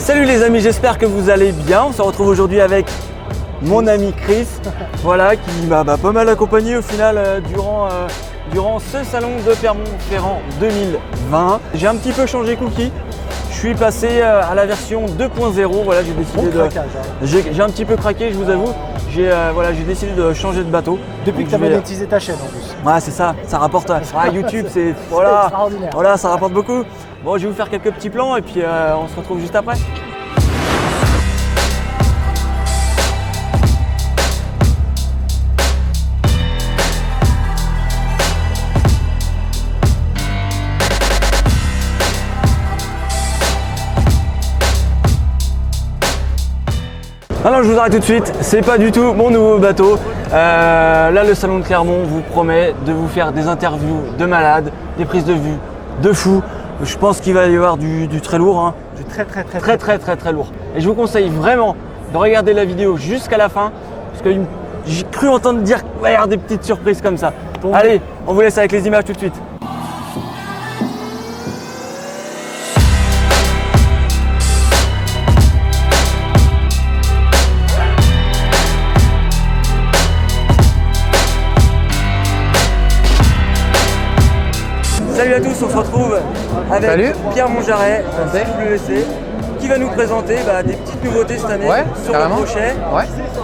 Salut les amis, j'espère que vous allez bien. On se retrouve aujourd'hui avec mon ami Chris, voilà, qui m'a pas mal accompagné au final durant ce salon de Clermont-Ferrand 2020. J'ai un petit peu changé cookie. Je suis passé à la version 2.0. Voilà, j'ai décidé j'ai un petit peu craqué, je vous avoue. J'ai décidé de changer de bateau. Depuis que tu as monétisé ta chaîne en plus. Ouais, c'est ça rapporte. YouTube, c'est extraordinaire. Voilà, ça rapporte beaucoup. Bon, je vais vous faire quelques petits plans et puis on se retrouve juste après. Alors je vous arrête tout de suite, c'est pas du tout mon nouveau bateau. Là le salon de Clermont vous promet de vous faire des interviews de malades, des prises de vue de fous. Je pense qu'il va y avoir du très lourd, hein. Du très lourd. Et je vous conseille vraiment de regarder la vidéo jusqu'à la fin parce que j'ai cru entendre dire qu'il va y avoir des petites surprises comme ça. Bon. Allez, on vous laisse avec les images tout de suite. Salut à tous, on se retrouve avec Pierre Monjaret, WC, qui va nous présenter des petites nouveautés cette année sur le brochet,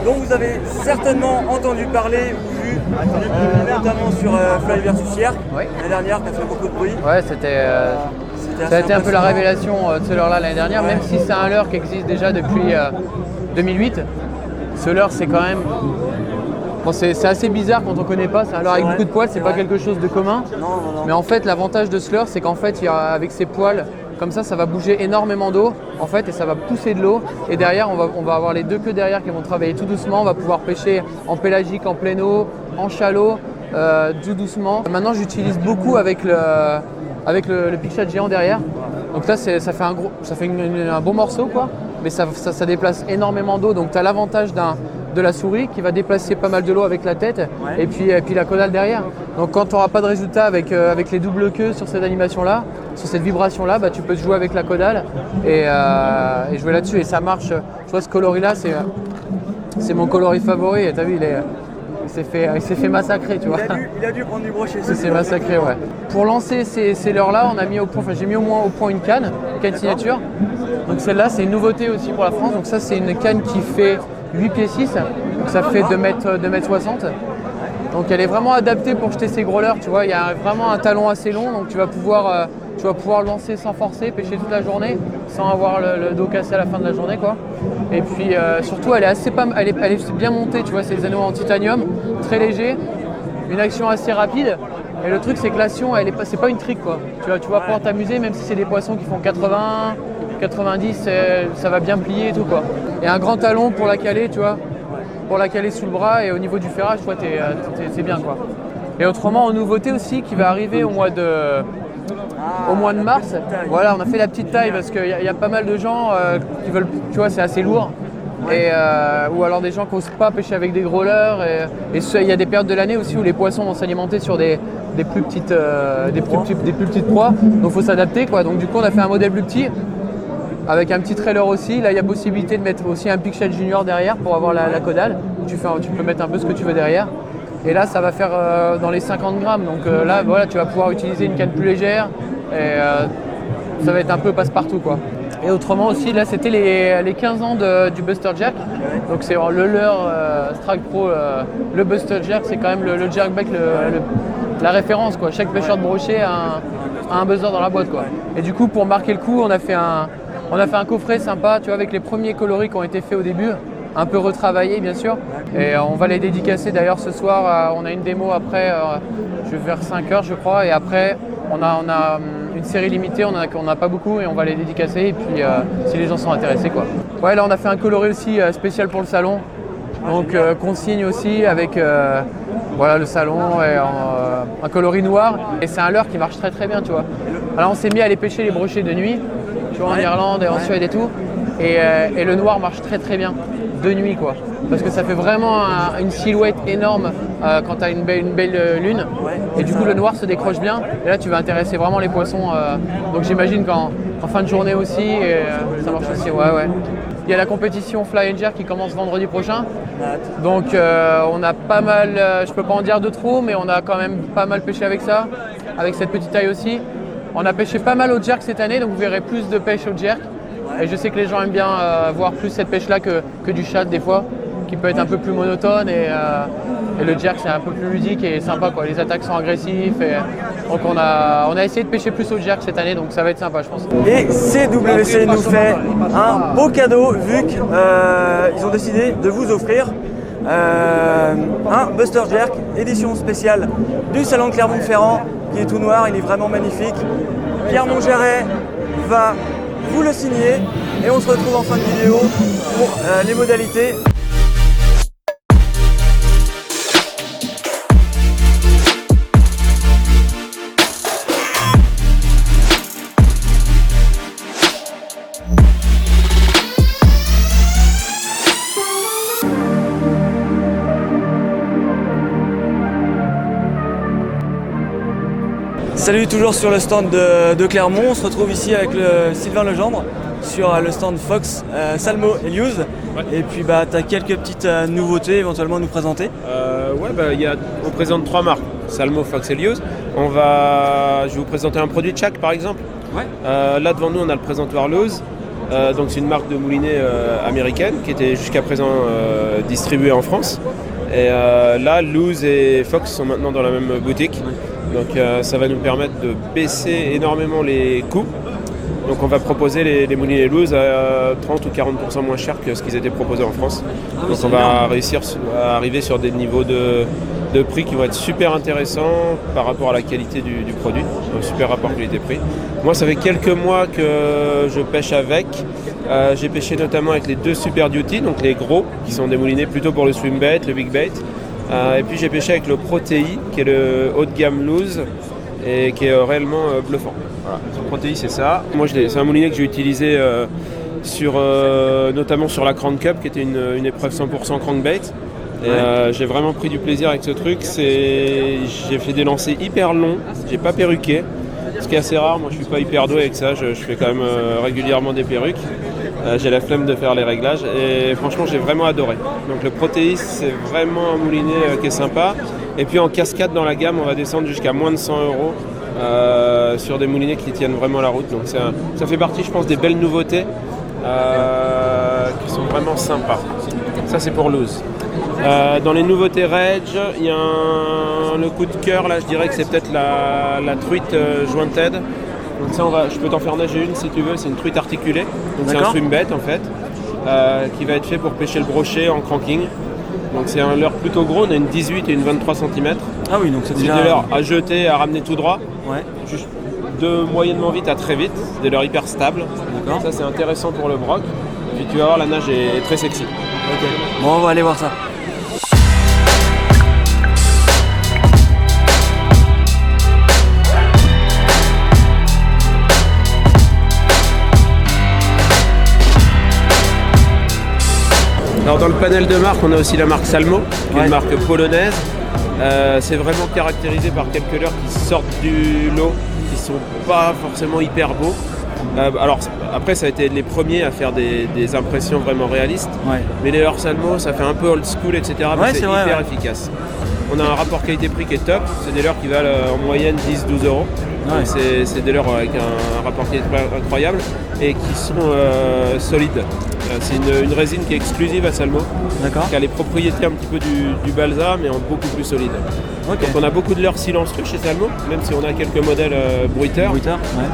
dont vous avez certainement entendu parler ou vu, notamment sur Fly versus Yerk, l'année dernière, qui a fait beaucoup de bruit. Ouais, ça a été un peu la révélation de ce leurre-là l'année dernière, même si c'est un leurre qui existe déjà depuis 2008. Ce leurre, c'est quand même... Bon, c'est assez bizarre quand on ne connaît pas, c'est un leurre avec beaucoup de poils, c'est pas quelque chose de commun. Non. Mais en fait, l'avantage de ce leurre, c'est qu'en fait, avec ses poils, comme ça va bouger énormément d'eau, en fait, et ça va pousser de l'eau. Et derrière, on va avoir les deux queues derrière qui vont travailler tout doucement. On va pouvoir pêcher en pélagique, en pleine eau, en chalot, tout doucement. Maintenant, j'utilise beaucoup avec le Pic-Chat géant derrière. Donc là, ça fait un bon morceau, quoi. Mais ça déplace énormément d'eau. Donc tu as l'avantage de la souris qui va déplacer pas mal de l'eau avec la tête et puis la caudale derrière. Donc quand tu n'auras pas de résultat avec les doubles queues sur cette animation-là, sur cette vibration-là, tu peux jouer avec la caudale et jouer là-dessus. Et ça marche. Tu vois, ce coloris-là, c'est mon coloris favori. Et tu as vu, il s'est fait massacrer, tu vois. Il a dû prendre du brochet. C'est massacré, ouais. Pour lancer ces leurres-là, j'ai mis au moins au point une canne signature. Donc celle-là, c'est une nouveauté aussi pour la France. Donc ça, c'est une canne qui fait 8 pieds 6, donc ça fait 2 mètres 60. Donc elle est vraiment adaptée pour jeter ces gros leurres, tu vois. Il y a vraiment un talon assez long, donc tu vas pouvoir lancer sans forcer, pêcher toute la journée, sans avoir le dos cassé à la fin de la journée, quoi. Et puis surtout, elle est bien montée, tu vois. C'est des anneaux en titanium, très léger, une action assez rapide. Et le truc, c'est que l'action, c'est pas une trick, quoi. Tu vas pouvoir t'amuser, même si c'est des poissons qui font 80, 90, ça va bien plier et tout, quoi. Et un grand talon pour la caler, tu vois, pour la caler sous le bras, et au niveau du ferrage, toi, c'est bien, quoi. Et autrement, en nouveauté aussi, qui va arriver au mois de mars, voilà, on a fait la petite taille parce qu'il y a pas mal de gens qui veulent, tu vois, c'est assez lourd. Ou alors des gens qui n'osent pas pêcher avec des gros leurres. Et il y a des périodes de l'année aussi où les poissons vont s'alimenter sur des plus petites proies. Donc il faut s'adapter, quoi. Donc du coup, on a fait un modèle plus petit avec un petit trailer aussi. Là, il y a possibilité de mettre aussi un Pic-Chat junior derrière pour avoir la caudale. Tu peux mettre un peu ce que tu veux derrière. Et là, ça va faire dans les 50 grammes. Donc là, voilà, tu vas pouvoir utiliser une canne plus légère. Et ça va être un peu passe-partout, quoi. Et autrement aussi, là, c'était les 15 ans du Buster Jerk. Donc c'est le leurre Strike Pro, le Buster Jerk, c'est quand même le jerkback, la référence, quoi. Chaque pêcheur de brochet a un buzzer dans la boîte, quoi. Et du coup, pour marquer le coup, on a fait un coffret sympa, tu vois, avec les premiers coloris qui ont été faits au début, un peu retravaillés, bien sûr. Et on va les dédicacer d'ailleurs ce soir. On a une démo après, vers 5h, je crois. Et après, on a une série limitée, on n'a pas beaucoup, et on va les dédicacer. Et puis, si les gens sont intéressés, quoi. Ouais, là, on a fait un coloris aussi spécial pour le salon. Donc, consigne aussi avec le salon et un coloris noir. Et c'est un leurre qui marche très très bien, tu vois. Alors, on s'est mis à aller pêcher les brochets de nuit, tu vois, en Irlande et en Suède et tout. Et le noir marche très très bien de nuit quoi. Parce que ça fait vraiment une silhouette énorme quand tu as une belle lune. Et du coup le noir se décroche bien. Et là tu vas intéresser vraiment les poissons. Donc j'imagine qu'en fin de journée aussi, ça marche aussi. Ouais. Il y a la compétition Fly and Jerk qui commence vendredi prochain. Donc on a pas mal, je peux pas en dire de trop, mais on a quand même pas mal pêché avec ça, avec cette petite taille aussi. On a pêché pas mal au jerk cette année, donc vous verrez plus de pêche au jerk. Et je sais que les gens aiment bien voir plus cette pêche-là que du shad des fois, qui peut être un peu plus monotone. Et le jerk c'est un peu plus ludique et sympa quoi. Les attaques sont agressives. Donc on a essayé de pêcher plus au jerk cette année, donc ça va être sympa je pense. Et CWC nous fait un beau cadeau vu qu'ils ont décidé de vous offrir un Buster Jerk édition spéciale du salon de Clermont-Ferrand qui est tout noir, il est vraiment magnifique. Pierre Montgeray va vous le signer et on se retrouve en fin de vidéo pour les modalités. Salut, toujours sur le stand de Clermont. On se retrouve ici avec Sylvain Legendre sur le stand Fox, Salmo et Lew's. Ouais. Et puis tu as quelques petites nouveautés éventuellement à nous présenter. On présente 3 marques, Salmo, Fox et Lew's. Je vais vous présenter un produit de chaque par exemple. Ouais. Là devant nous on a le présentoir Lew's. Donc c'est une marque de moulinet américaine qui était jusqu'à présent distribuée en France. Et là Lew's et Fox sont maintenant dans la même boutique. Ouais. Donc ça va nous permettre de baisser énormément les coûts. Donc on va proposer les moulinets Lew's à 30 ou 40% moins cher que ce qu'ils étaient proposés en France. Donc on va réussir à arriver sur des niveaux de prix qui vont être super intéressants par rapport à la qualité du produit. Donc super rapport qualité-prix. Moi ça fait quelques mois que je pêche avec. J'ai pêché notamment avec les 2 Super Duty, donc les gros, qui sont des moulinets plutôt pour le swim bait, le big bait. Et puis j'ai pêché avec le Protei, qui est le haut de gamme Lew's et qui est réellement bluffant. Voilà. Le Protei c'est ça. Moi c'est un moulinet que j'ai utilisé notamment sur la Crank Cup, qui était une épreuve 100% crankbait. Et j'ai vraiment pris du plaisir avec ce truc. J'ai fait des lancers hyper longs, j'ai pas perruqué, ce qui est assez rare. Moi je suis pas hyper doué avec ça, je fais quand même régulièrement des perruques. J'ai la flemme de faire les réglages et franchement j'ai vraiment adoré. Donc le Protei c'est vraiment un moulinet qui est sympa. Et puis en cascade dans la gamme on va descendre jusqu'à moins de 100 € sur des moulinets qui tiennent vraiment la route. Donc ça fait partie je pense des belles nouveautés qui sont vraiment sympas. Ça c'est pour Lew's. Dans les nouveautés Rage, il y a le coup de cœur là, je dirais que c'est peut-être la truite jointed. Donc ça je peux t'en faire nager une si tu veux, c'est une truite articulée. Donc c'est un swim bait en fait, qui va être fait pour pêcher le brochet en cranking. Donc c'est un leurre plutôt gros, on a une 18 et une 23 cm. Ah oui, donc c'est déjà... des leurres à jeter, à ramener tout droit. Ouais. Juste de moyennement vite à très vite, des leurres hyper stables. D'accord. Ça c'est intéressant pour le broc. Et puis tu vas voir, la nage est très sexy. Ok, bon on va aller voir ça. Alors dans le panel de marques, on a aussi la marque Salmo, qui est une marque polonaise. C'est vraiment caractérisé par quelques leurres qui sortent du lot, qui sont pas forcément hyper beaux. Alors après ça a été les premiers à faire des impressions vraiment réalistes, mais les leurres Salmo ça fait un peu old school etc. Mais c'est hyper efficace. On a un rapport qualité-prix qui est top, c'est des leurres qui valent en moyenne 10-12 €. C'est des leurres avec un rapport qualité-prix incroyable et qui sont solides. C'est une résine qui est exclusive à Salmo, qui a les propriétés un petit peu du balsa mais en beaucoup plus solide. Donc on a beaucoup de leurres silencieux chez Salmo, même si on a quelques modèles bruiteurs. Mais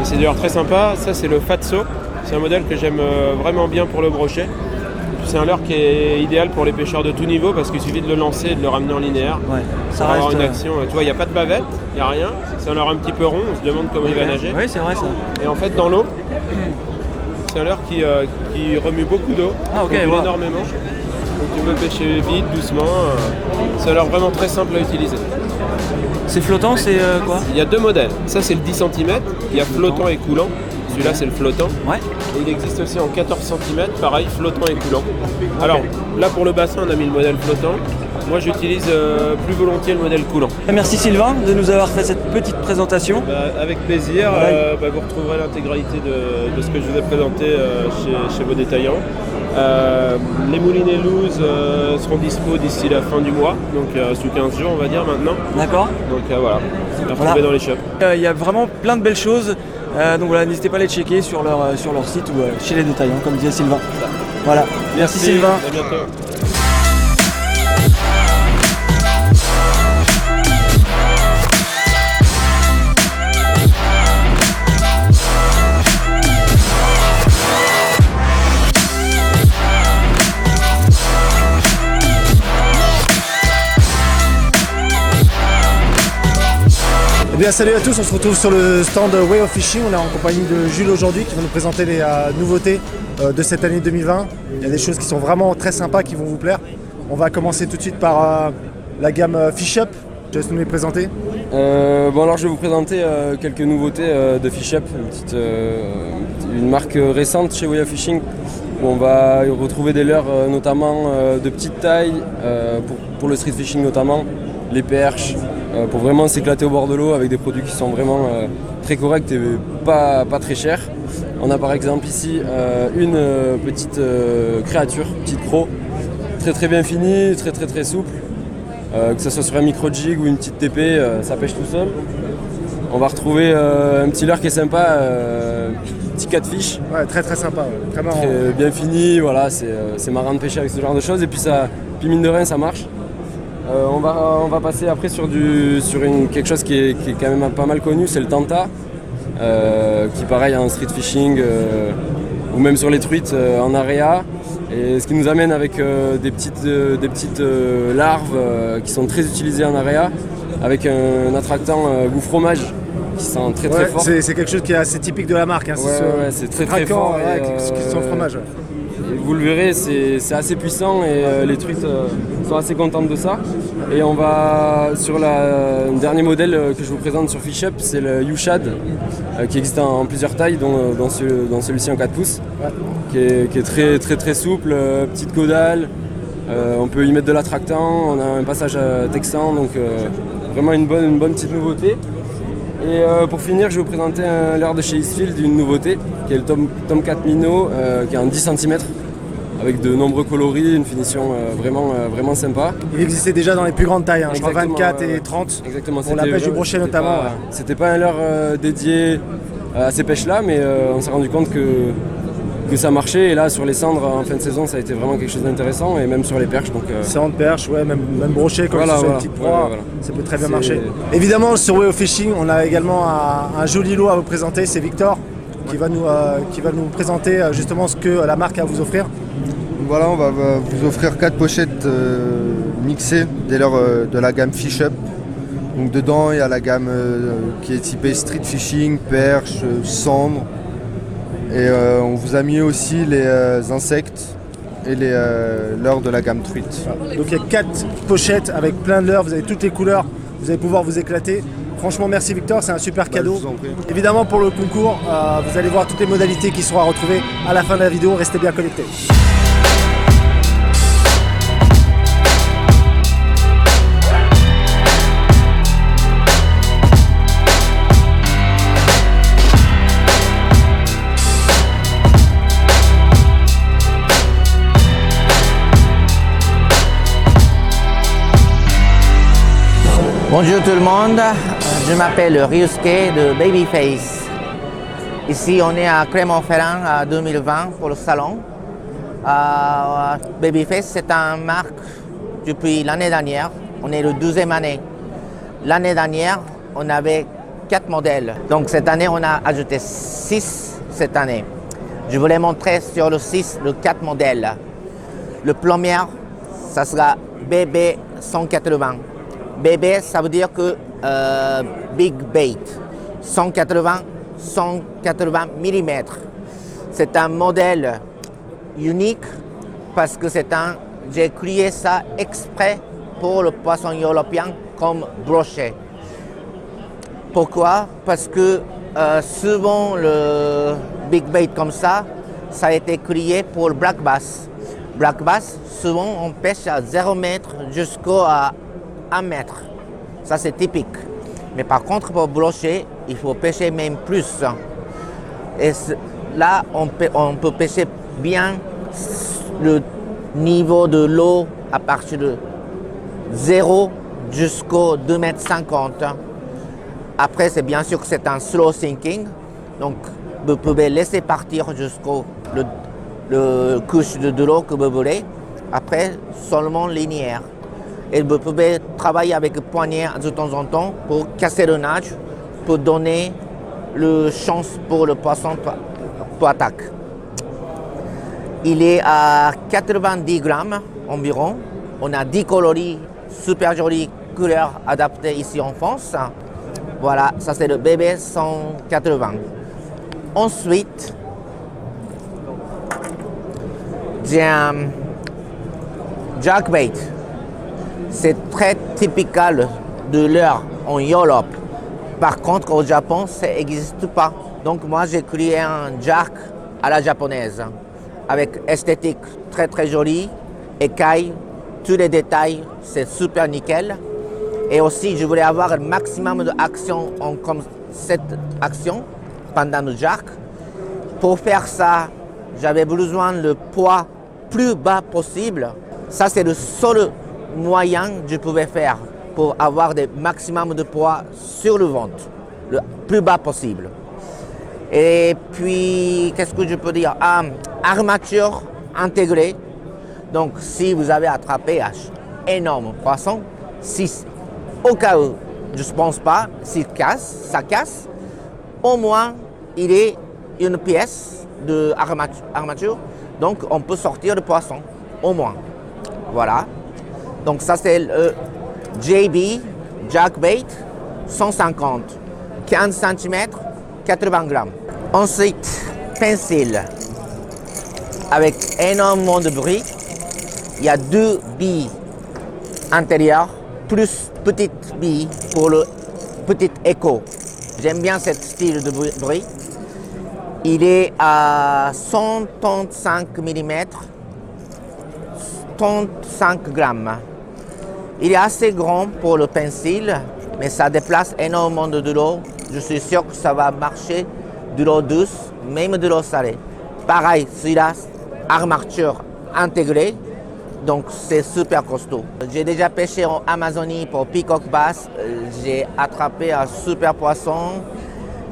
c'est des leurres très sympas. Ça c'est le Fatso, c'est un modèle que j'aime vraiment bien pour le brochet. C'est un leurre qui est idéal pour les pêcheurs de tout niveau parce qu'il suffit de le lancer et de le ramener en linéaire. Ça va avoir une action. Tu vois, il n'y a pas de bavette, il n'y a rien. C'est un leurre un petit peu rond, on se demande comment il va nager. Oui, c'est vrai ça. Et en fait, dans l'eau, c'est un leurre qui remue beaucoup d'eau, énormément. Donc tu peux pêcher vite, doucement. C'est un leurre vraiment très simple à utiliser. C'est flottant, c'est quoi? Il y a 2 modèles. Ça, c'est le 10 cm. Il y a flottant et coulant. Celui-là, c'est le flottant. Ouais. Et il existe aussi en 14 cm, pareil, flottant et coulant. Alors là, pour le bassin, on a mis le modèle flottant. Moi, j'utilise plus volontiers le modèle coulant. Merci Sylvain de nous avoir fait cette petite présentation. Avec plaisir. Ouais. Vous retrouverez l'intégralité de ce que je vous ai présenté chez vos détaillants. Les moulinets loose seront dispo d'ici la fin du mois, donc sous 15 jours, on va dire maintenant. D'accord. Donc voilà, à retrouver dans les shops. Il y a vraiment plein de belles choses. Donc voilà, n'hésitez pas à les checker sur leur site ou chez les détaillants, comme disait Sylvain. Voilà. Merci Sylvain. À bientôt. Eh bien, salut à tous, on se retrouve sur le stand Way of Fishing. On est en compagnie de Jules aujourd'hui qui va nous présenter les nouveautés de cette année 2020. Il y a des choses qui sont vraiment très sympas qui vont vous plaire. On va commencer tout de suite par la gamme Fish Up. Je te laisse nous les présenter. Alors je vais vous présenter quelques nouveautés de Fish Up, une marque récente chez Way of Fishing où on va retrouver des leurres notamment de petite taille pour le street fishing notamment, les perches, pour vraiment s'éclater au bord de l'eau avec des produits qui sont vraiment très corrects et pas très chers. On a par exemple ici une petite créature, petite croc, très bien finie, très souple. Que ce soit sur un micro-jig ou une petite TP, ça pêche tout seul. On va retrouver un petit leurre qui est sympa, petit catfish. Ouais, très sympa, ouais. Très marrant. Très bien fini, voilà, c'est marrant de pêcher avec ce genre de choses et puis mine de rien ça marche. On va passer après sur quelque chose qui est quand même pas mal connu, c'est le Tanta, qui pareil en street fishing ou même sur les truites en area. Et ce qui nous amène avec des petites larves qui sont très utilisées en area, avec un attractant goût fromage qui sent très fort. C'est quelque chose qui est assez typique de la marque. Hein, c'est très fort. Qui sent le fromage. Ouais. Et vous le verrez, c'est assez puissant et les truites sont assez contentes de ça. Et on va sur le dernier modèle que je vous présente sur Fish Up, c'est le U-Shad qui existe en plusieurs tailles, dont celui-ci en 4 pouces, qui est très souple, petite caudale. On peut y mettre de l'attractant, on a un passage texan, donc vraiment une bonne petite nouveauté. Et pour finir, je vais vous présenter un leurre de chez Eastfield, une nouveauté, qui est le Tomcat Minnow, qui est en 10 cm, avec de nombreux coloris, une finition vraiment sympa. Il existait déjà dans les plus grandes tailles, hein, je crois 24 et 30, exactement, pour la pêche du brochet notamment. C'était pas un leurre dédié à ces pêches-là, mais on s'est rendu compte que ça marchait, et là sur les cendres en fin de saison ça a été vraiment quelque chose d'intéressant, et même sur les perches. Cendres, perches, ouais, même brochet, comme voilà, si c'est une petite proie, voilà. Ça peut très bien marcher. Évidemment, sur Way of Fishing, on a également un joli lot à vous présenter, c'est Victor qui va nous présenter justement ce que la marque a à vous offrir. Voilà, on va vous offrir 4 pochettes mixées des leurres de la gamme Fish Up. Donc dedans, il y a la gamme qui est typée street fishing, perche, cendre. Et on vous a mis aussi les insectes et les leurres de la gamme truite. Donc il y a 4 pochettes avec plein de leurres, vous avez toutes les couleurs, vous allez pouvoir vous éclater. Franchement, merci Victor, c'est un super cadeau. Je vous en prie. Évidemment, pour le concours, vous allez voir toutes les modalités qui seront à retrouver à la fin de la vidéo. Restez bien connectés. Bonjour tout le monde, je m'appelle Ryusuke de Babyface. Ici on est à Clermont-Ferrand à 2020 pour le salon. Babyface c'est une marque depuis l'année dernière, on est le 12e année. L'année dernière on avait 4 modèles, donc cette année on a ajouté 6 cette année. Je voulais montrer sur le 6 le 4 modèles. Le premier, ça sera BB 180. BB, ça veut dire que Big Bait, 180 mm. C'est un modèle unique parce que j'ai créé ça exprès pour le poisson européen comme brochet. Pourquoi? Parce que souvent le big bait comme ça a été créé pour le black bass. Black bass, souvent on pêche à 0 mètre jusqu'à 1 mètre. Ça c'est typique. Mais par contre pour brochet, il faut pêcher même plus. Et là on peut pêcher bien le niveau de l'eau à partir de 0 jusqu'au 2,50 m. Après, c'est bien sûr que c'est un slow sinking. Donc, vous pouvez laisser partir jusqu'au le couche de l'eau que vous voulez. Après, seulement linéaire. Et vous pouvez travailler avec le poignet de temps en temps pour casser le nage, pour donner la chance pour le poisson pour attaquer. Il est à 90 grammes environ. On a 10 coloris, super jolies couleurs adaptées ici en France. Voilà, ça c'est le bébé 180. Ensuite, j'ai un jackbait. C'est très typical de l'heure en Europe. Par contre, au Japon, ça n'existe pas. Donc moi, j'ai créé un jack à la japonaise, avec esthétique très très jolie, écailles, tous les détails, c'est super nickel. Et aussi, je voulais avoir le maximum d'action comme cette action pendant le jack. Pour faire ça, j'avais besoin le poids plus bas possible. Ça, c'est le seul moyen que je pouvais faire pour avoir le maximum de poids sur le ventre, le plus bas possible. Et puis, qu'est-ce que je peux dire? Armature intégrée. Donc, si vous avez attrapé un énorme poisson, si au cas où, je ne pense pas, s'il casse, ça casse, au moins, il est une pièce d'armature. Donc, on peut sortir le poisson, au moins. Voilà. Donc, ça, c'est le JB Jackbait 150, 15 cm, 80 grammes. Ensuite, pencil avec énormément de bruit. Il y a 2 billes intérieures plus petite bille pour le petit écho. J'aime bien ce style de bruit. Il est à 135 mm, 35 grammes. Il est assez grand pour le pencil, mais ça déplace énormément de l'eau. Je suis sûr que ça va marcher de l'eau douce, même de l'eau salée. Pareil, celui-là, armature intégrée, donc c'est super costaud. J'ai déjà pêché en Amazonie pour peacock bass. J'ai attrapé un super poisson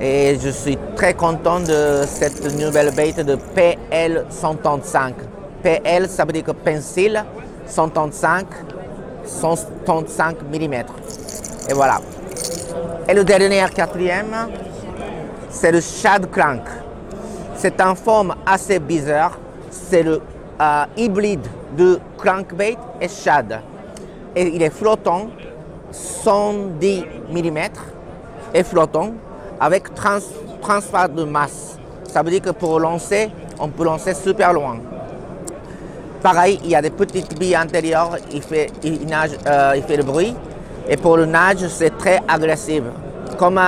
et je suis très content de cette nouvelle bait de PL 135. PL, ça veut dire que pencil 135 mm. Et voilà. Et le dernier, quatrième, c'est le shad crank. C'est une forme assez bizarre. C'est le hybride de crankbait et shad. Et il est flottant, 110 mm et flottant avec transfert de masse. Ça veut dire que pour lancer, on peut lancer super loin. Pareil, il y a des petites billes intérieures, il fait le bruit. Et pour le nage, c'est très agressif, comme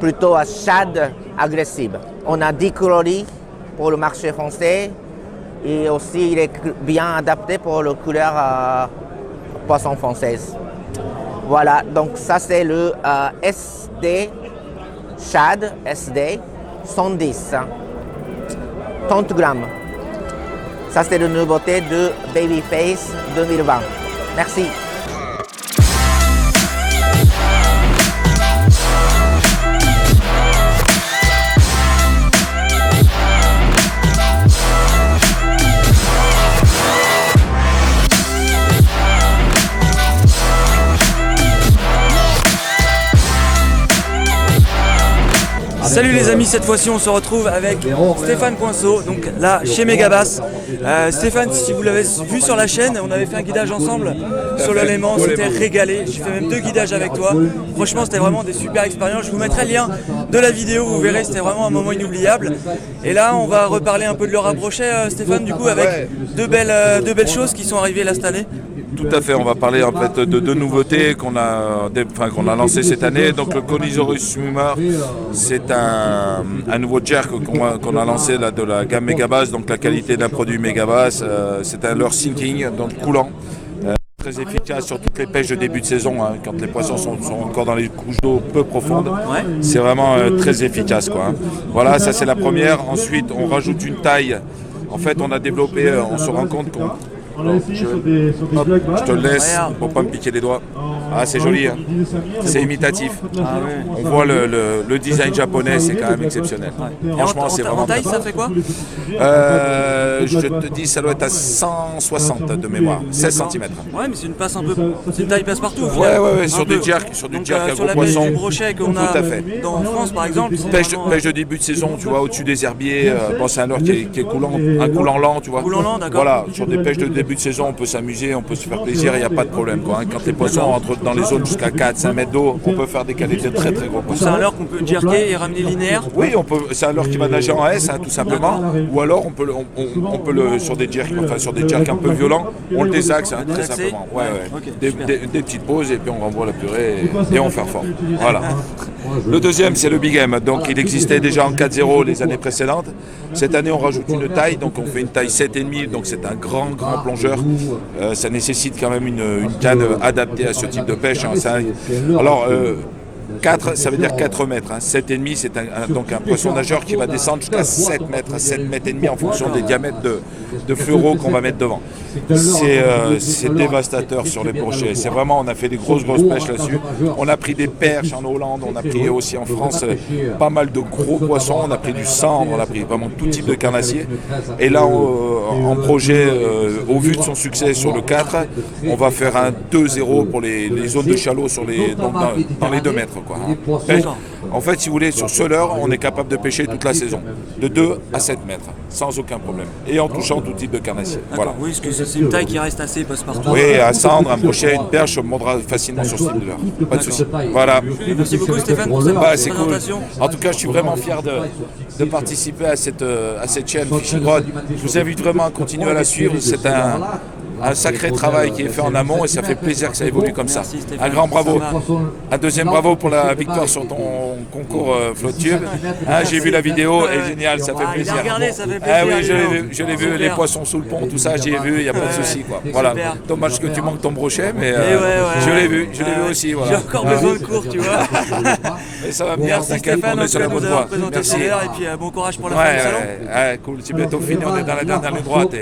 plutôt un shad agressif. On a 10 coloris pour le marché français et aussi il est bien adapté pour le couleur poisson française. Voilà, donc ça c'est le SD Shad SD 110, 30 grammes. Ça c'est la nouveauté de Babyface 2020. Merci. Salut les amis, cette fois-ci on se retrouve avec Stéphane Coinceau, donc là chez Megabass. Stéphane, si vous l'avez vu sur la chaîne, on avait fait un guidage ensemble sur le Léman, c'était régalé. J'ai fait même 2 guidages avec toi. Franchement, c'était vraiment des super expériences. Je vous mettrai le lien de la vidéo, vous verrez, c'était vraiment un moment inoubliable. Et là, on va reparler un peu de le rapprocher, Stéphane, du coup, avec deux belles choses qui sont arrivées là cette année. Tout à fait, on va parler en fait de deux nouveautés qu'on a lancées cette année. Donc le Conisaurus Swimmer, c'est un nouveau jerk qu'on a lancé là, de la gamme Megabass, donc la qualité d'un produit Megabass. C'est un leurre sinking, donc coulant. Très efficace sur toutes les pêches de début de saison, hein, quand les poissons sont encore dans les couches d'eau peu profondes. Ouais. C'est vraiment très efficace, quoi, hein. Voilà, ça c'est la première. Ensuite, on rajoute une taille. En fait, on a développé, on se rend compte qu'on... Je te le laisse pour pas me piquer les doigts. Ah, c'est joli, hein. C'est imitatif. Ah, oui. On voit le design japonais, c'est quand même exceptionnel. Ouais. Franchement, c'est vraiment... En taille, ça fait quoi je te dis, ça doit être à 160 de mémoire, 16 cm. Ouais, mais c'est une passe un peu... C'est une taille passe-partout. Ouais, sur du jerk à gros poisson. Du brochet qu'on a en France, par exemple. Pêche de début de saison, tu vois, au-dessus des herbiers. Bon, c'est un leurre qui est coulant, un coulant lent, tu vois. Coulant lent, d'accord. Voilà, sur des pêches de début de saison, on peut s'amuser, on peut se faire plaisir, il n'y a pas de problème, quoi. Quand les poissons entrent dans les zones jusqu'à 4-5 mètres d'eau, on peut faire des qualités de très très gros poissons. C'est un leurre qu'on peut jerker et ramener linéaire? Oui, c'est un leurre qui va nager en S, hein, tout simplement. Ou alors on peut le sur des jerks, un peu violents, on le désaxe, hein, très simplement. Ouais. Okay, des petites pauses et puis on renvoie la purée et on fait fort. Voilà. Le deuxième, c'est le Big M. Donc il existait déjà en 4.0 les années précédentes. Cette année, on rajoute une taille, donc on fait une taille 7,5, donc c'est un grand plongeur. Ça nécessite quand même une canne adaptée à ce type de pêche, hein. Alors, 4, ça veut dire 4 mètres. Hein. 7,5, c'est donc un poisson nageur qui va descendre jusqu'à 7 mètres, 7 mètres et demi en fonction des diamètres de fluoro qu'on va mettre devant. C'est dévastateur sur les brochets. C'est vraiment, on a fait des grosses pêches là-dessus. On a pris des perches en Hollande, on a pris aussi en France pas mal de gros poissons. On a pris du cendre, on a pris vraiment tout type de carnassier. Et là, en projet, au vu de son succès sur le 4, on va faire un 2-0 pour les zones de chalot dans les 2 mètres. Quoi, hein. En fait, si vous voulez, sur ce leurre, on est capable de pêcher toute la saison, de 2 à 7 mètres, sans aucun problème, et en touchant tout type de carnassier. Voilà. Oui, parce que c'est une taille qui reste assez passe-partout. Oui, un cendre, un brochet, une perche, on montera facilement sur ce type de leurre. Pas de souci. Voilà. Merci beaucoup Stéphane pour cette présentation. Cool. En tout cas, je suis vraiment fier de participer à cette chaîne Fishing Rod. Je vous invite vraiment à continuer à la suivre. C'est un sacré travail qui est fait en amont et ça fait plaisir que ça évolue comme ça. Un grand bravo. Un deuxième bravo pour la victoire sur ton concours FloTube. Hein, j'ai vu la vidéo, elle est géniale, ça fait plaisir. Regardez, ça fait plaisir. Ah oui, je l'ai vu, les poissons sous le pont, tout ça, j'ai vu, il n'y a pas de souci. Voilà. Dommage que tu manques ton brochet, mais je l'ai vu aussi. Voilà. J'ai encore besoin de cours, tu vois. Et ça va bien, merci Stéphane, on est sur la bonne voie. Merci. Et puis bon courage pour la fin du salon. Cool, c'est bientôt fini, on est dans la dernière ligne droite.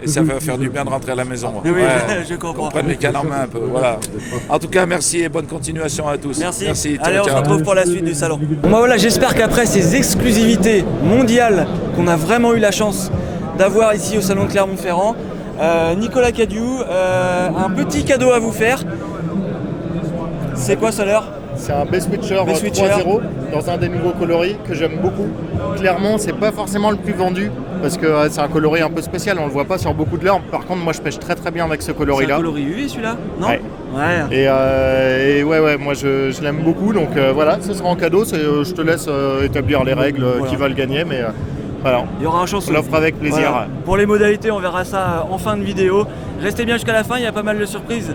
Et ça va faire du bien de rentrer à la maison. Oui, je comprends. On prenne les cannes en main un peu. Voilà. En tout cas, merci et bonne continuation à tous. Merci. Allez, on se retrouve pour la suite du salon. Bon bah voilà, j'espère qu'après ces exclusivités mondiales qu'on a vraiment eu la chance d'avoir ici au salon de Clermont-Ferrand, Nicolas Cadieux, un petit cadeau à vous faire. C'est quoi ça l'heure? C'est un B-Switcher 3.0 dans un des nouveaux coloris que j'aime beaucoup. Clairement, c'est pas forcément le plus vendu parce que c'est un coloris un peu spécial, on le voit pas sur beaucoup de leurres. Par contre, moi je pêche très bien avec ce coloris-là. C'est un coloris UV celui-là, non? Ouais. Et ouais, moi je l'aime beaucoup, donc voilà, ce sera en cadeau. Je te laisse établir les règles qui va le gagner, mais voilà. Il y aura un chanceux. On l'offre avec plaisir. Voilà. Pour les modalités, on verra ça en fin de vidéo. Restez bien jusqu'à la fin, il y a pas mal de surprises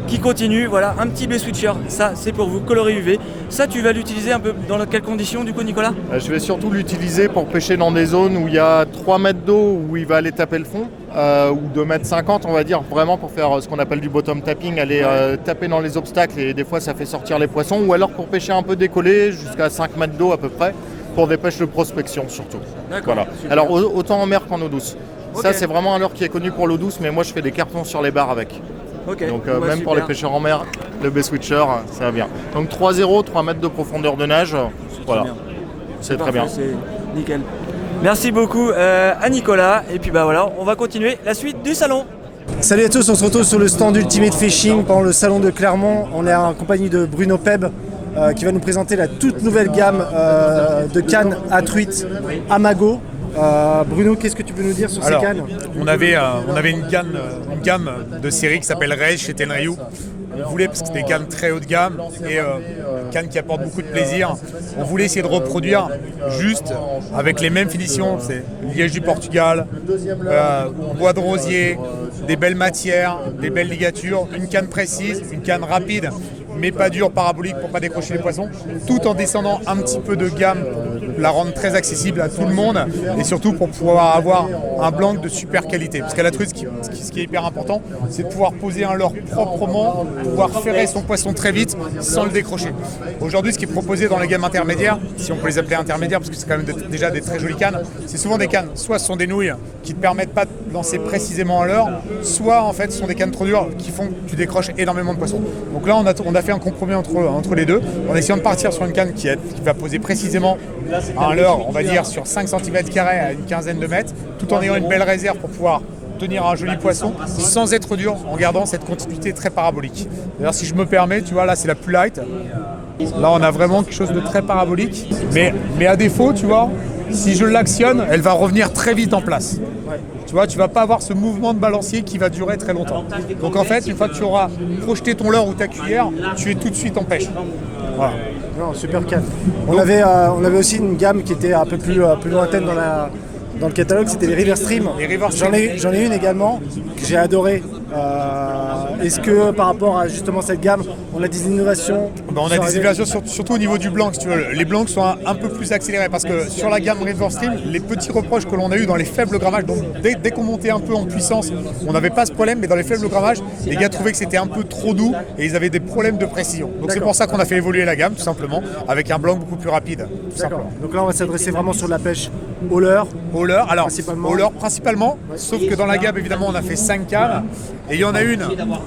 qui continue. Voilà, un petit B-Switcher, ça c'est pour vous, coloris UV. Ça, tu vas l'utiliser un peu dans quelles conditions du coup, Nicolas? Je vais surtout l'utiliser pour pêcher dans des zones où il y a 3 mètres d'eau, où il va aller taper le fond, ou 2,50 mètres on va dire, vraiment pour faire ce qu'on appelle du bottom tapping, aller taper dans les obstacles et des fois ça fait sortir les poissons, ou alors pour pêcher un peu décollé, jusqu'à 5 mètres d'eau à peu près, pour des pêches de prospection surtout. Voilà. Alors autant en mer qu'en eau douce. Okay. Ça c'est vraiment un leurre qui est connu pour l'eau douce, mais moi je fais des cartons sur les barres avec. Okay. Donc même super. Pour les pêcheurs en mer, le B-Switcher, ça va bien. Donc 3,0, 3 mètres de profondeur de nage, voilà. C'est très bien. C'est nickel. Merci beaucoup à Nicolas. Et puis bah voilà, on va continuer la suite du salon. Salut à tous, on se retrouve sur le stand Ultimate Fishing pendant le salon de Clermont. On est en compagnie de Bruno Peb qui va nous présenter la toute nouvelle gamme de cannes à truite Amago. Bruno, qu'est-ce que tu peux nous dire sur ces cannes? On avait une gamme de série qui s'appelle Rage chez Tenryu. On voulait, parce que c'était des cannes très haut de gamme et cannes qui apportent beaucoup de plaisir, on voulait essayer de reproduire juste avec les mêmes finitions. C'est liège du Portugal, bois de rosier, des belles matières, des belles ligatures, une canne précise, une canne rapide, mais pas dure, parabolique pour pas décrocher les poissons, tout en descendant un petit peu de gamme, la rendre très accessible à tout le monde et surtout pour pouvoir avoir un blanc de super qualité. Parce qu'à la truite, ce qui est hyper important, c'est de pouvoir poser un leurre proprement, pouvoir ferrer son poisson très vite sans le décrocher. Aujourd'hui, ce qui est proposé dans les gammes intermédiaires, si on peut les appeler intermédiaires, parce que c'est quand même déjà des très jolies cannes, c'est souvent des cannes, soit ce sont des nouilles qui ne te permettent pas de lancer précisément un leurre, soit en fait ce sont des cannes trop dures qui font que tu décroches énormément de poissons. Donc là, on a fait un compromis entre les deux, en essayant de partir sur une canne qui va poser précisément un leurre, on va dire, sur 5 cm² à une quinzaine de mètres, tout en ayant une belle réserve pour pouvoir tenir un joli poisson sans être dur, en gardant cette continuité très parabolique. D'ailleurs, si je me permets, tu vois, là c'est la plus light. Là, on a vraiment quelque chose de très parabolique, mais à défaut, tu vois, si je l'actionne, elle va revenir très vite en place. Tu vois, tu vas pas avoir ce mouvement de balancier qui va durer très longtemps. Donc en fait, une fois que tu auras projeté ton leurre ou ta cuillère, tu es tout de suite en pêche. Voilà. Non, super canne. On avait aussi une gamme qui était un peu plus lointaine dans le catalogue, c'était les River Stream. J'en ai une également que j'ai adorée. Est-ce que par rapport à justement cette gamme, on a des innovations? On a des innovations surtout au niveau du blanc, si tu veux. Les blancs sont un peu plus accélérés parce que sur la gamme River Stream, les petits reproches que l'on a eu dans les faibles grammages, donc dès qu'on montait un peu en puissance, on n'avait pas ce problème, mais dans les faibles grammages, les gars trouvaient que c'était un peu trop doux et ils avaient des problèmes de précision. Donc c'est pour ça qu'on a fait évoluer la gamme, tout simplement, avec un blanc beaucoup plus rapide. Tout simplement. Donc là, on va s'adresser vraiment sur de la pêche au leurre. Au leurre, alors au leurre principalement, sauf que dans la gamme, évidemment, on a fait 5 cannes. Et il y en a une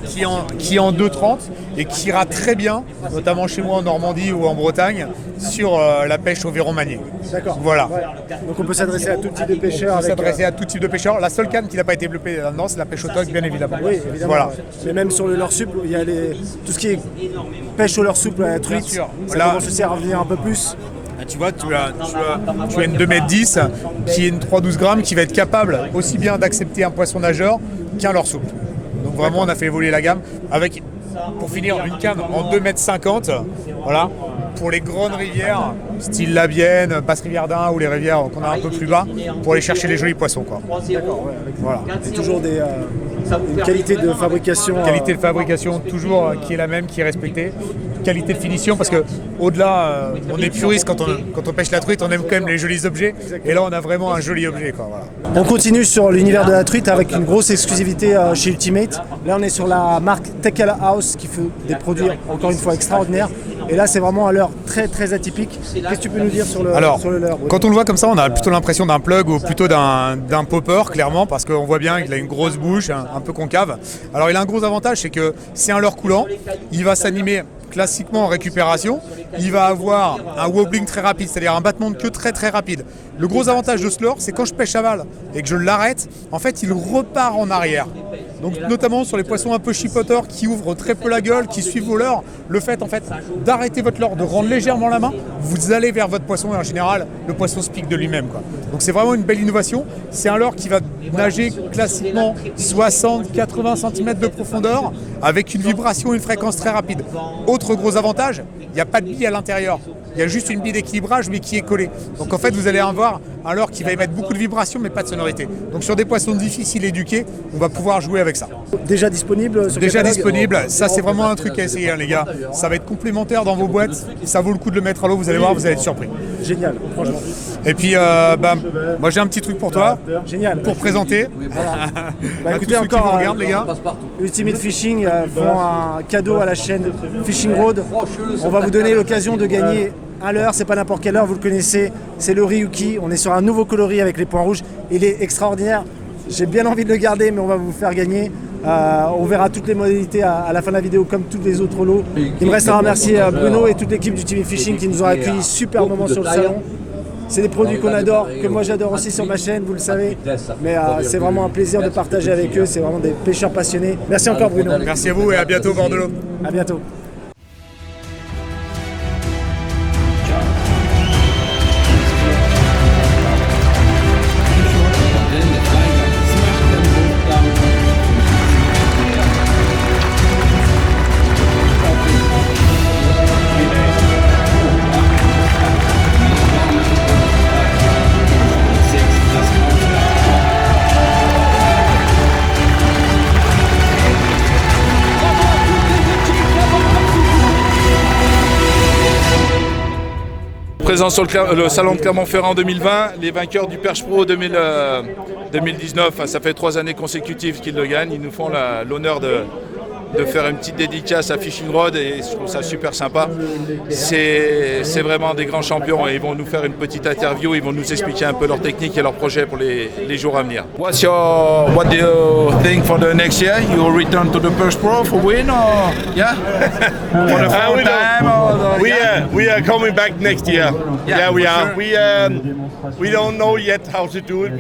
qui est en 2,30 et qui ira très bien, notamment chez moi en Normandie ou en Bretagne, sur la pêche au verron manié. D'accord. Voilà. Ouais. Donc on peut s'adresser à tout type de pêcheurs. On peut s'adresser à tout type de pêcheurs. La seule canne qui n'a pas été développée là-dedans, c'est la pêche au toc, bien évidemment. Oui, évidemment. Voilà. Mais même sur le leurre souple, il y a tout ce qui est pêche au leurre souple à la truite. Bien sûr. Ça commence aussi à revenir un peu plus. Tu vois, tu as une 2,10 m qui est une 3,12 grammes qui va être capable aussi bien d'accepter un poisson nageur qu'un leurre souple. Donc vraiment, on a fait évoluer la gamme avec, pour finir, une canne en 2,50 m. Voilà. Pour les grandes rivières, style la Bienne, Basse-Rivière d'Ain ou les rivières qu'on a un peu plus bas, pour aller chercher les jolis poissons, quoi. D'accord, ouais, voilà. Et toujours une qualité de fabrication. Qualité de fabrication toujours qui est la même, qui est respectée. Qualité de finition, parce que au-delà, on est puriste quand on pêche la truite, on aime quand même les jolis objets. Et là, on a vraiment un joli objet, quoi. Voilà. On continue sur l'univers de la truite avec une grosse exclusivité chez Ultimate. Là, on est sur la marque Tackle House qui fait des produits encore une fois extraordinaires. Et là, c'est vraiment un leurre très très atypique. Qu'est-ce que tu peux nous dire sur le leurre? Quand on le voit comme ça, on a plutôt l'impression d'un plug ou plutôt d'un popper, clairement, parce qu'on voit bien qu'il a une grosse bouche, un peu concave. Alors, il a un gros avantage, c'est que c'est un leurre coulant. Il va s'animer classiquement en récupération, il va avoir un wobbling très rapide, c'est-à-dire un battement de queue très très rapide. Le gros avantage de ce leurre, c'est quand je pêche à val et que je l'arrête, en fait, il repart en arrière. Donc notamment sur les poissons un peu chipoteurs qui ouvrent très peu la gueule, qui suivent vos leurres, le fait en fait d'arrêter votre leurre, de rendre légèrement la main, vous allez vers votre poisson et en général, le poisson se pique de lui-même, quoi. Donc c'est vraiment une belle innovation. C'est un leurre qui va nager classiquement 60-80 cm de profondeur avec une vibration et une fréquence très rapide. Autre gros avantage, il n'y a pas de bille à l'intérieur. Il y a juste une bille d'équilibrage mais qui est collée. Donc en fait vous allez avoir un leurre qui va émettre beaucoup de vibrations mais pas de sonorité. Donc sur des poissons difficiles éduqués, on va pouvoir jouer avec ça. Déjà disponible sur Déjà disponible, ça c'est vraiment un truc à essayer, hein, les gars. Ça va être complémentaire dans vos boîtes, ça vaut le coup de le mettre à l'eau, vous allez voir, vous allez être surpris. Génial, franchement. Et puis moi j'ai un petit truc pour toi. Génial. Pour présenter. Bah, écoutez, tous ceux qui encore vous regardent, les gars. Ultimate Fishing font un cadeau à la chaîne Fishing Road. On va vous donner l'occasion de gagner un leurre, c'est pas n'importe quel leurre, vous le connaissez, c'est le Ryuki. On est sur un nouveau coloris avec les points rouges. Il est extraordinaire. J'ai bien envie de le garder, mais on va vous faire gagner. On verra toutes les modalités à la fin de la vidéo, comme tous les autres lots. Il me reste à remercier Bruno et toute l'équipe du Ultimate Fishing qui nous ont accueillis super moment sur le salon. C'est des produits qu'on adore, que moi j'adore aussi sur ma chaîne, vous le savez. Mais c'est vraiment un plaisir de partager avec eux. C'est vraiment des pêcheurs passionnés. Merci encore Bruno. Merci à vous et à bientôt au bord de l'eau. À bientôt. présents sur le salon de Clermont-Ferrand 2020, les vainqueurs du Perche Pro 2019. Ça fait 3 années consécutives qu'ils le gagnent. Ils nous font l'honneur de faire une petite dédicace à Fishing Rod et je trouve ça super sympa. C'est vraiment des grands champions et ils vont nous faire une petite interview, ils vont nous expliquer un peu leur technique et leurs projets pour les jours à venir. What do you think for the next year? You will return to the Perche Pro for win or yeah? For the fourth time or we are coming back next year. Yeah, we are. We don't know yet how to do it.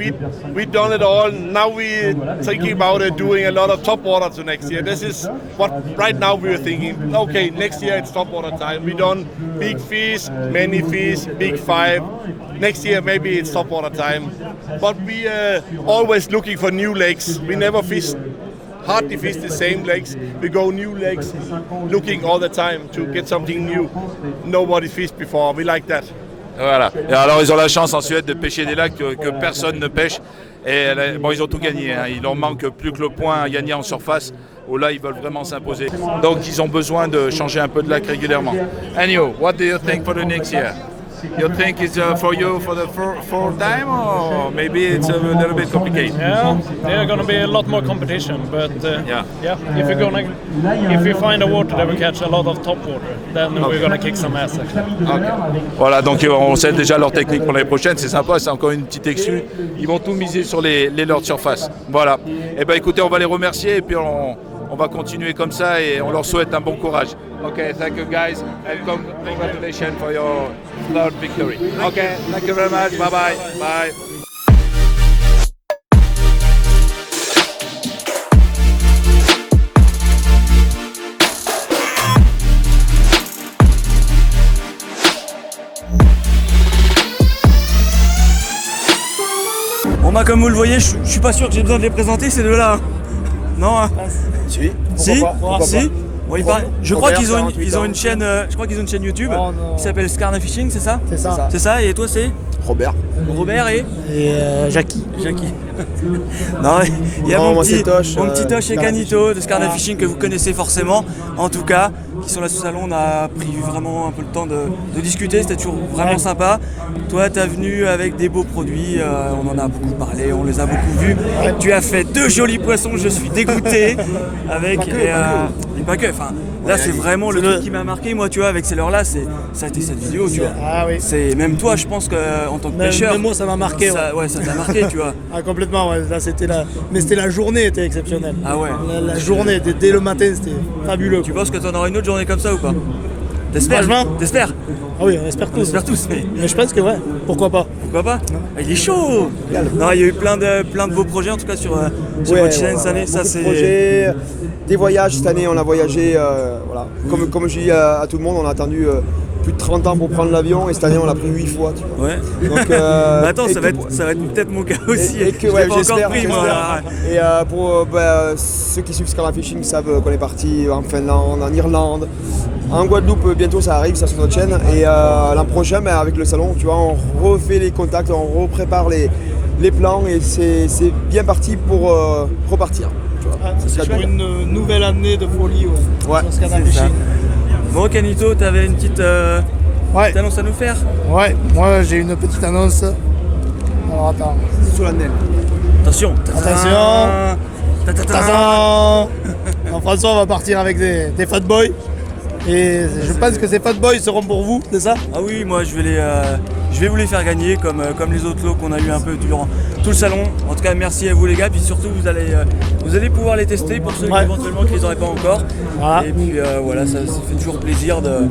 We've done it all. Now we're thinking about doing a lot of top water to next year. This is what right now we are thinking. Okay, next year it's top water time. We done big fish, many fish, big 5. Next year maybe it's top water time. But we are always looking for new lakes. We never hardly fish the same lakes. We go new lakes, looking all the time to get something new. Nobody fished before. We like that. Voilà. Et alors ils ont la chance en Suède de pêcher des lacs que personne ne pêche. Et bon, ils ont tout gagné. Hein. Il leur manque plus que le point à gagner en surface. Où là, ils veulent vraiment s'imposer. Donc ils ont besoin de changer un peu de lac régulièrement. Anyway, what do you think for the next year? You think it's for you for the fourth time, or maybe it's a little bit complicated? Yeah, there's going to be a lot more competition, but yeah, if we find a water that we catch a lot of top water, then we're going to kick some ass. Okay. Voilà, donc on sait déjà leur technique pour l'année prochaine, c'est sympa, c'est encore une petite exclue. Ils vont tout miser sur les leurres de surface. Voilà. Et ben écoutez, on va les remercier et puis on va continuer comme ça et on leur souhaite un bon courage. Okay, thank you guys and congratulations for your third victory. Okay, thank you very much. Bye bye. Bye. Bon bah comme vous le voyez, je suis pas sûr que j'ai besoin de les présenter ces deux-là. Non hein. Si. Pourquoi pas. Bon, je crois qu'ils ont une chaîne. Je crois qu'ils ont une chaîne YouTube qui s'appelle Scarna Fishing, c'est ça? C'est ça. C'est ça. Et toi c'est? Robert et Jackie. Non, il y a mon petit Tosh et Canito de Scarna Fishing que vous connaissez forcément, en tout cas, qui sont là sous salon. On a pris vraiment un peu le temps de discuter, c'était toujours vraiment sympa. Toi, tu es venu avec des beaux produits, on en a beaucoup parlé, on les a beaucoup vus. Tu as fait 2 jolis poissons, je suis dégoûté. Avec et pas que, enfin, là c'est vraiment le truc qui m'a marqué, moi, tu vois, avec ces leurres-là, ça a été cette vidéo, tu vois. Ah oui. C'est même toi, je pense qu'en tant que pêcheur. Même moi, ça m'a marqué. Ça t'a marqué, tu vois. Ah, complètement, ouais. Là, mais c'était la journée, était exceptionnelle. Ah ouais. La journée, dès le matin, c'était fabuleux. Tu penses que t'en auras une autre journée comme ça ou pas? T'espères? Ah oui, on espère tous. Mais je pense que ouais, pourquoi pas. Il est chaud. Non, il y a eu plein de beaux projets en tout cas sur votre chaîne cette année. Ça c'est projets, des voyages cette année, on a voyagé, voilà. Comme je dis à tout le monde, on a attendu plus de 30 ans pour prendre l'avion et cette année on l'a pris 8 fois. Tu vois. Ouais. Donc, attends, ça va être peut-être mon cas aussi. Je l'ai pas encore pris moi. Et pour ceux qui suivent Scarna Fishing savent qu'on est parti en Finlande, en Irlande. En Guadeloupe, bientôt ça arrive, ça sur notre chaîne. Et l'an prochain, avec le salon, tu vois, on refait les contacts, on reprépare les plans et c'est bien parti pour repartir. C'est pour une nouvelle année de folie sur Scarna Fishing. Bon, Canito, tu avais une petite annonce à nous faire? Ouais, moi j'ai une petite annonce. Alors attends, c'est solennel. Attention. François, on va partir avec des fat boys. Et je pense que ces fat boys seront pour vous, c'est ça? Ah oui, moi je vais vous les faire gagner comme les autres lots qu'on a eu un peu durant tout le salon. En tout cas, merci à vous les gars, puis surtout vous allez pouvoir les tester pour ceux éventuellement qui les auraient pas encore. Voilà. Et puis voilà, ça fait toujours plaisir de.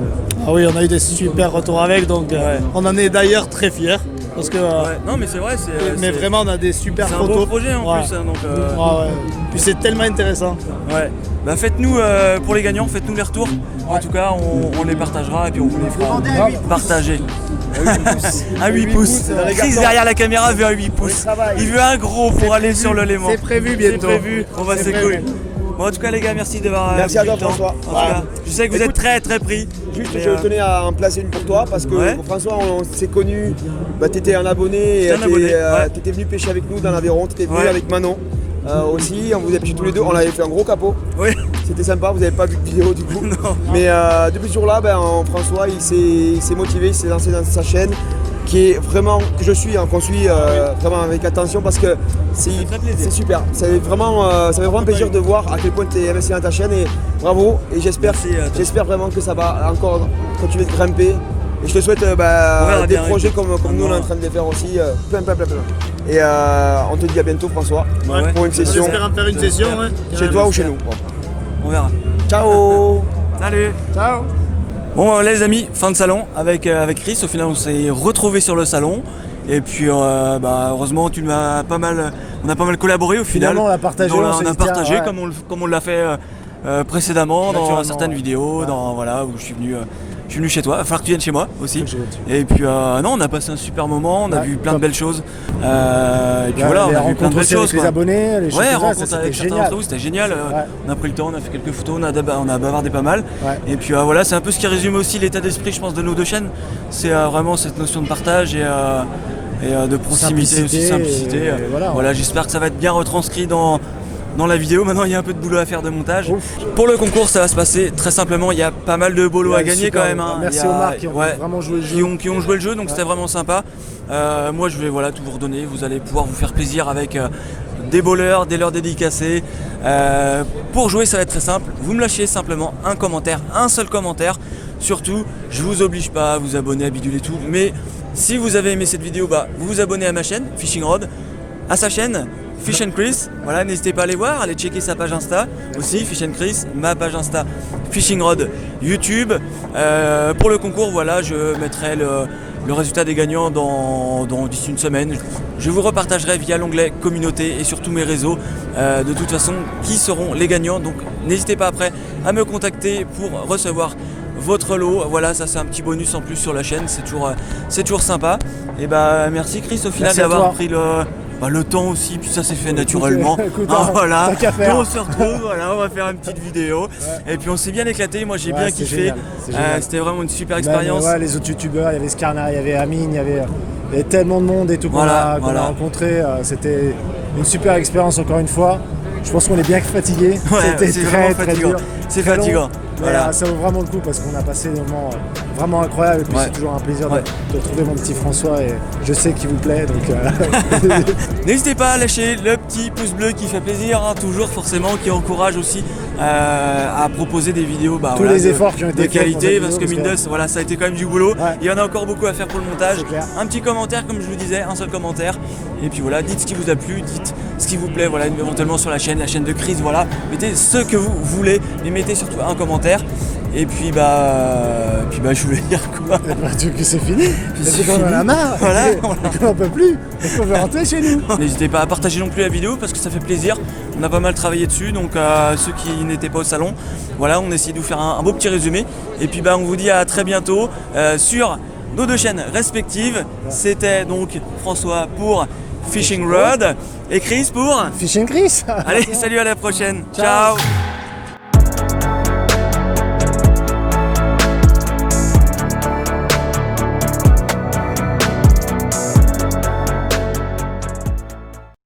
Ah oui, on a eu des super retours avec, donc on en est d'ailleurs très fiers. Parce que, non mais c'est vrai, mais vraiment on a des super photos. C'est un beau projet en plus. Hein, donc, Puis c'est tellement intéressant. Ouais. Bah faites-nous pour les gagnants, faites-nous les retours. En tout cas, on les partagera et puis on vous les fera partager. Un 8 pouces. Chris derrière la caméra veut un 8 pouces. Il veut un gros pour aller sur le Léman. C'est prévu bientôt. C'est prévu. C'est cool. Bon, en tout cas les gars, merci d'avoir merci à toi François. En tout cas, je sais que vous êtes très pris. Juste, je tenais à en placer une pour toi parce que François, on s'est connus. T'étais un abonné et t'étais venu pêcher avec nous dans l'Aveyron. T'étais venu avec Manon. aussi. On vous a pêché tous les deux. On avait fait un gros capot. Oui. C'était sympa, vous n'avez pas vu de vidéo du coup. Non. Mais depuis ce jour-là, François il s'est motivé, il s'est lancé dans sa chaîne qui est vraiment, que je suis, qu'on suit vraiment avec attention parce que c'est super. Ça fait vraiment plaisir de voir à quel point tu es investi dans ta chaîne et bravo. Et j'espère vraiment que ça va encore continuer de grimper. Et je te souhaite des projets comme nous on est en train de les faire aussi, plein. Et on te dit à bientôt François pour une session. J'espère en faire une session chez toi ou chez nous. Bon. On verra. Ciao. Salut. Ciao. Bon les amis, fin de salon avec Chris. Au final on s'est retrouvés sur le salon. Et puis heureusement on a pas mal collaboré au final. Finalement on a partagé. On a partagé comme on l'a fait précédemment dans certaines vidéos, où je suis venu chez toi, il va falloir que tu viennes chez moi aussi. Et puis on a passé un super moment, on a vu plein de belles choses. Et puis voilà, on a vu plein de belles choses. Les abonnés, les choses rencontres avec certains d'entre vous, c'était génial. On a pris le temps, on a fait quelques photos, on a bavardé pas mal. Et puis voilà, c'est un peu ce qui résume aussi l'état d'esprit, je pense, de nos deux chaînes. C'est vraiment cette notion de partage et de proximité, aussi simplicité. Voilà, j'espère que ça va être bien retranscrit dans la vidéo. Maintenant il y a un peu de boulot à faire de montage. Ouf. Pour le concours ça va se passer très simplement, il y a pas mal de bolos à gagner quand même. Merci aux marques qui ont vraiment joué le jeu. Qui ont joué le jeu, donc c'était vraiment sympa. Moi je vais tout vous redonner, vous allez pouvoir vous faire plaisir avec des bowlers, des leurres dédicacés. Pour jouer ça va être très simple, vous me lâchez simplement un commentaire, un seul commentaire. Surtout, je vous oblige pas à vous abonner, à biduler tout, mais si vous avez aimé cette vidéo, vous vous abonnez à ma chaîne, Fishing Rod, à sa chaîne, Fish & Chris, voilà, n'hésitez pas à aller voir, allez checker sa page Insta aussi, Fish & Chris, ma page Insta, Fishing Rod, YouTube. Pour le concours, je mettrai le résultat des gagnants d'ici une semaine. Je vous repartagerai via l'onglet communauté et sur tous mes réseaux de toute façon qui seront les gagnants. Donc n'hésitez pas après à me contacter pour recevoir votre lot. Voilà, ça c'est un petit bonus en plus sur la chaîne, c'est toujours sympa. Et merci Chris au final d'avoir pris le temps aussi, puis ça s'est fait naturellement. Voilà, on se retrouve, on va faire une petite vidéo. Et puis on s'est bien éclaté, moi j'ai bien kiffé. C'était vraiment une super expérience. Les autres youtubeurs, il y avait Skarna, il y avait Amine, il y avait tellement de monde et tout qu'on a rencontré. C'était une super expérience encore une fois. Je pense qu'on est bien fatigué. C'était très dur. C'est fatigant. Voilà. Ça vaut vraiment le coup parce qu'on a passé des moments vraiment incroyables et puis c'est toujours un plaisir de retrouver mon petit François et je sais qu'il vous plaît donc N'hésitez pas à lâcher le petit pouce bleu qui fait plaisir, toujours forcément, qui encourage aussi à proposer des vidéos tous les efforts qui ont été de qualité parce que mine de ça a été quand même du boulot. Il y en a encore beaucoup à faire pour le montage. Un petit commentaire comme je vous disais, un seul commentaire et puis dites ce qui vous a plu, dites ce qui vous plaît, éventuellement sur la chaîne de Chris, mettez ce que vous voulez mais mettez surtout un commentaire. Et puis je voulais dire quoi que c'est fini. C'est qu'on en a marre. On n'en peut plus. Et qu'on veut rentrer chez nous. N'hésitez pas à partager non plus la vidéo parce que ça fait plaisir. On a pas mal travaillé dessus. Donc ceux qui n'étaient pas au salon, on a essayé de vous faire un beau petit résumé. Et puis on vous dit à très bientôt sur nos deux chaînes respectives. C'était donc François pour Fishing Rod et Chris pour Fishing Chris. Allez, salut, à la prochaine. Ciao.